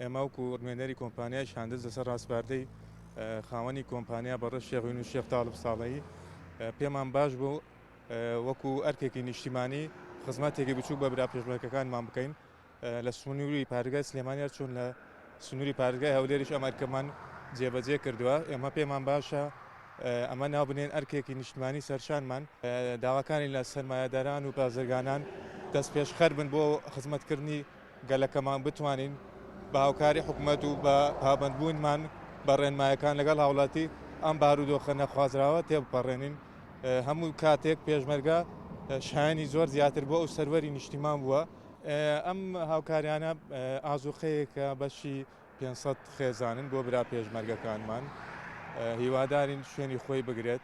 ئێمە وەکو ڕمێنەری کۆمپانیای شاندز لەسەر ڕاستپاردەی خاوەنی کۆمپانیا بەڕێز شێخوین و شێخ تاڵب ساڵەیی پێمان باش بوو وەکو ئەرکێکی نیشتیمانی خزمەتێکی بچوو بە برا پێشبڕکەکانمان بکەین لە سنووری پارگای سلێمانیار چۆن لە سنووری پارگای هەولێریش ئەم ئەرکەمان جێبەجێ کردووە. ئێمە پێمان باشە ئەمە ناوبنێن ئەرکێکی نیشتیمانی سەرشانمان داواکانی لە سەرمایەداران و بازرگانان دەست پێشخەر بن بۆ خزمەتکردنی گەلەکەمان بتوانین بە هاوکاری حکوومەت و بە پابەندبوونمان بە ڕێنمایەکان لەگەڵ هاوڵاتی ئەم بارودۆخە نەخوازراوە تێبپەڕێنین. هەموو کاتێک پێشمەرگە شایانی زۆر زیاتر بووە و سەروەری نیشتیمان بووە. ئەم هاوکاریانە ئازوخەیەکە بەشی 500 خێزانن بۆ برا پێشمەرگەکانمان هیوادارین شوێنی خۆی بگرێت.